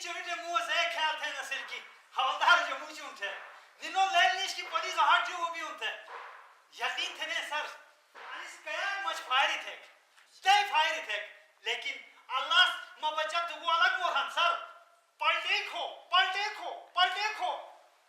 Uçurunca muğazaya kağıtına silki. Havadar muçunte. Nino lelniş ki polis harcı hobi unte. यकीन थे ने sir Anis कया much fiery थे stay fiery थे लेकिन अल्लाह मबच्चा तो वो अलग वो हम सर पल देखो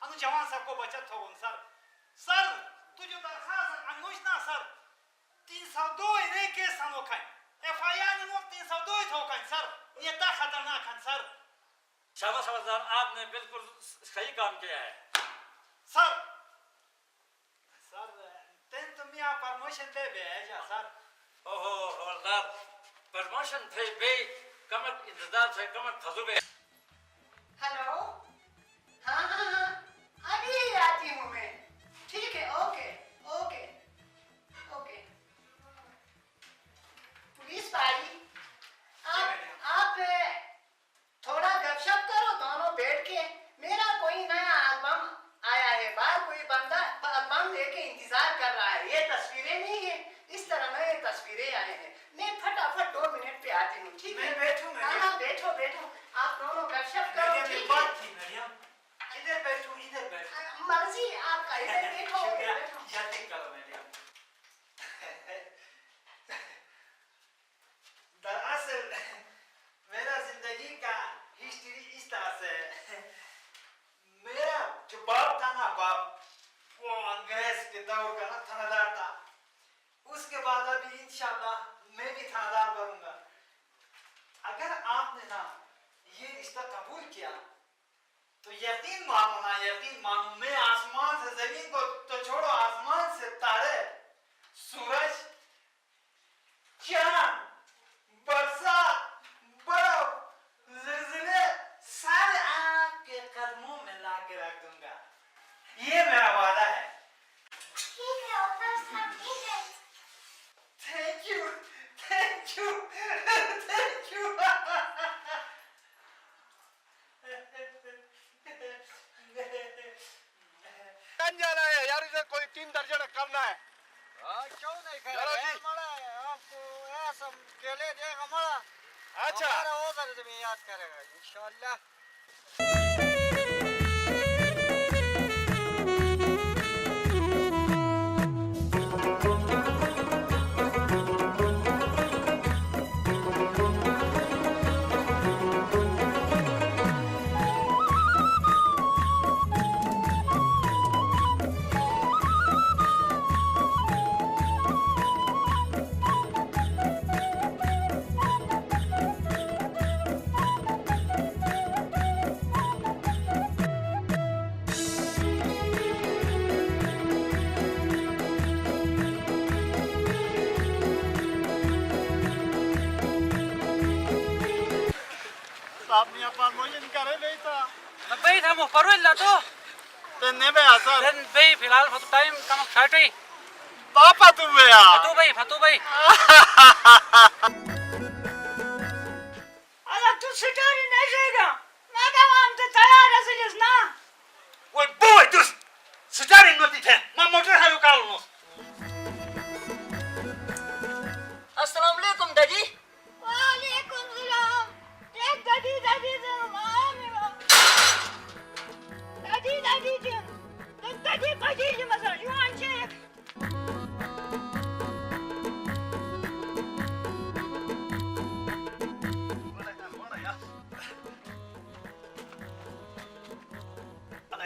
अनु जवान सबको बचत हो उन सर तू जो दरखास्त अनुज ना सर 302 ने के सामो खाई एफआईआर ने 302 थो खाई सर ये ता खतरनाक है सर शाबाश हवलदार आपने बिल्कुल सही काम किया है सर तो मियाँ परमोशन दे भेजा सर ओहो हवलदार प्रमोशन थे बे कमर इंतजार से कमर खजुबे हेलो हाँ अभी आती हूँ मैं ठीक है ओके पुलिस भाई आप थोड़ा गपशप करो दोनों बैठ के मेरा कोई नया एल्बम आया है बाहर कोई बंदा एल्बम लेके इंतजार कर रहा है ये तस्वीरें नहीं है इस तरह नए तस्वीरें आए हैं मैं फटाफट 2 मिनट पे आती हूँ ठीक है मैं बैठूं हाँ बैठो आप दोनों गपशप करो ठीक है इधर बैठो मर्जी आपका इधर बैठो जल्दी करो मैडम दरअसल मेरा जिंदगी का हिस्ट्री इस तरह से मेरा जो बाप था ना वो अंग्रेज के दौर का ना थानेदार था उसके बाद अभी इंशाल्लाह मैं भी थानेदार बनूंगा अगर आपने ना ये रिश्ता कबूल किया तो यकीन मानो मैं आसमान से जमीन को तो छोड़ो आसमान से तारे सूरज चांद बरसात बर्फ ज़िलज़िले सारे आपके कदमों में ला के रख दूंगा ये मेरा वादा है ठीक है ऑफिसर साहब ठीक है थैंक यू जाना है यार इधर कोई 3 दर्जन करना है क्यों नहीं चलो जी। हमारा आपको ऐसा केले देगा हमारा अच्छा हमारा होगा तो तुम्हें याद करेगा इंशाल्लाह आपने अपन मुझे करे नहीं था बे था मो परवेला तो तेने बे असर देन बे फिलहाल फतु टाइम कम छाटी पापा तू बे फतु बे अरे तू सिटारी नहीं जाएगा मैडम हम तो तैयार है सिर्फ ना वो बोय तू सुजारी नोती थे मैं मोटर हालू कालू अस्सलाम वालेकुम दादी वालेकुम सलाम देख दादी जी मजा जुआन चेक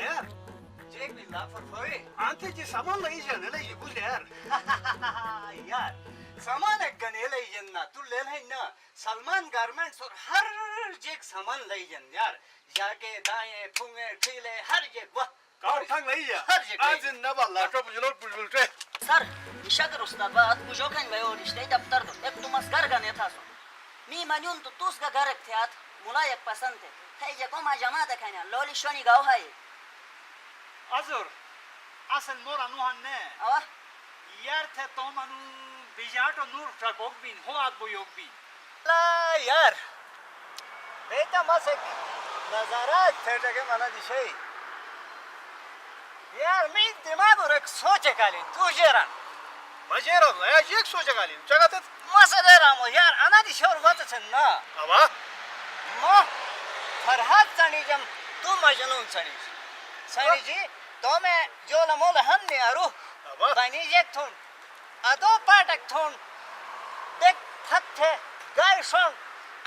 यार चेक भी ला फरफरे आंते जी सामान लई जाने ले ये बोल यार यार सामान एक गने लई जन्ना तू ले ले ना सलमान गारमेंट्स और हर जगह सामान लई जन यार जाके दाएं फुंगे ठीले हर जगह वाह और थंग लई जा आज न बाला तो बुजुर्ग बुजुर्ग सर निशाकर उस्ताद बात बुझो खान भाई और रिश्ते दफ्तर दो एक तुम असगर गने था सो मी मान्यून तो तुस का घर थे आत मुलायक पसंद है ये को मा जमा देखना लोली शोनी गाव है अजुर असन मोरा नुहन ने अवा यार थे तो मनु बिजाटो नूर ट्रकोक बिन हो आद बुयोग बिन ला यार बेटा मसे नजारा थे जगह मला दिशे यार मी दिमाग और एक सोचे काली तुझेरा मजेरो या एक सोचे काली जगत मसे दे रामो यार अना दिशोर वत छन ना अवा मो फरहाद सणीजम तू मजनून सणीजी तो मैं जो लमोल हम ने आरू बनी जे थुन अदो पाटक थुन देख थत्थे गाय सोंग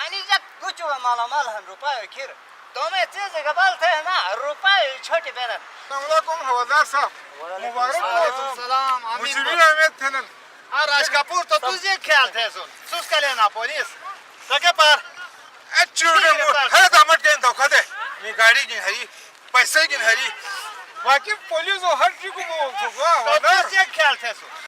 आणि जक गुचू माला माल हन रुपये खीर तो मैं चीज गबाल थे ना रुपये छोटी बेरन अलैकुम हवालदार साहब मुबारक हो सलाम मुझे अहमद थनन राज कपूर तो तुझे ख्याल थे सुन सुस्का लेना पुलिस सके पर चूरने हर दामट के धोखा दे मी गाड़ी गिन हरी पैसे गिन हरी बाकी पुलिस और हर चीज को बोल चुका तो तुझे ख्याल थे सुन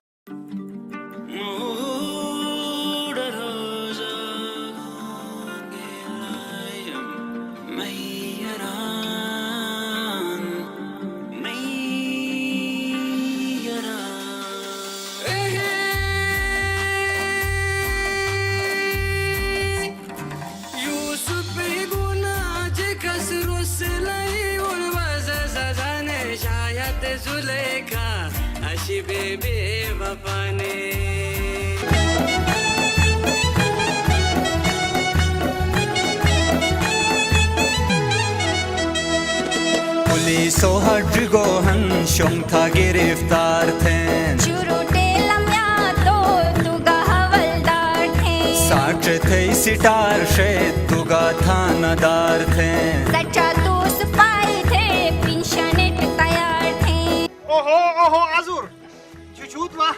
Zuleka, ashi bebe bapane. पुलिसो हड्गो हन शोंगथा गिरफ्तार थे चुरुटेलम या तो तुगा हवलदार थे साठ थे सिटार शे तुगा थानादार थे सच्चा तो सिपाही थे पिंशनेट तैयार थे ओहो आजुर जुजूत वा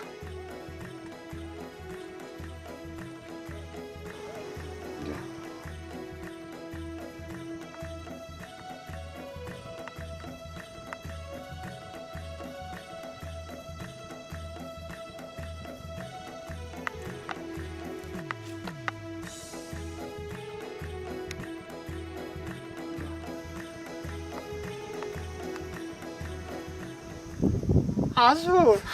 Azur,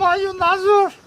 mayu nazur.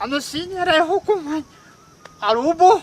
Ano sinire hukuman. Arubo,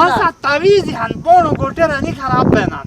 masa tavizi han bono gotera ni kharab benan.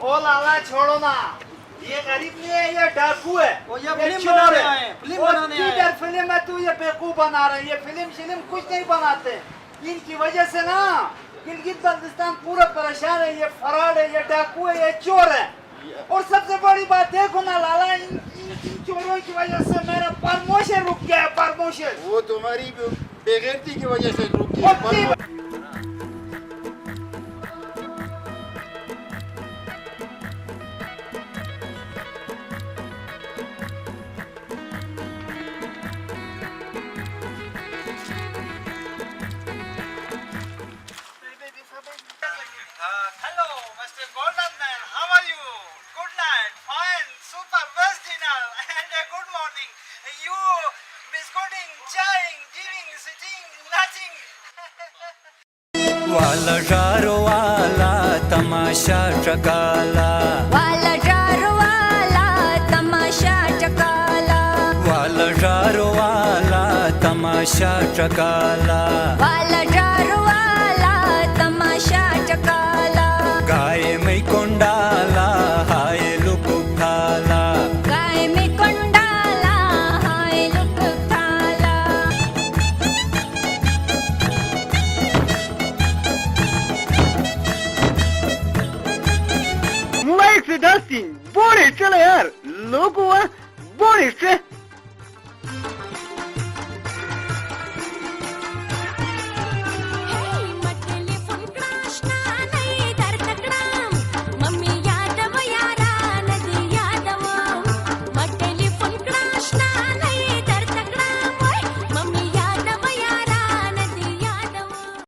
ओ लाला छोड़ो ना, ये गरीब नहीं है, ये डाकू है। ये फिल्म फिल्म बना बनाने रहे आए हैं, फिल्म बनाने आए हैं। फिल्म है, तू ये बेवकूफ बना रहे हैं। ये फिल्म कुछ नहीं बनाते। इनकी वजह से ना गिलगित बल्तिस्तान पूरा परेशान है। ये फराड है, ये डाकू है, ये चोर है। और सबसे बड़ी बात देखो ना लाला, इन चोरों की वजह से मेरा प्रमोशन रुक गया है। प्रमोशन वो तुम्हारी बेगैरती की वजह से रुक Hello, Mr. Golden Man. How are you? Good night. Fine. Super. Best dinner. And good morning. You biscuiting, chaying, giving, sitting, nothing. वाला जारो वाला तमाशा चकाला वाला जारो वाला तमाशा चकाला वाला जारो वाला तमाशा चकाला वाला जारो वाला तमाशा चकाला गाय में कोंडाला हाय लुकुथाला गाय में कंडाला हाय लुक थाला Mike Dustin, bore चले यार लोगों बड़े से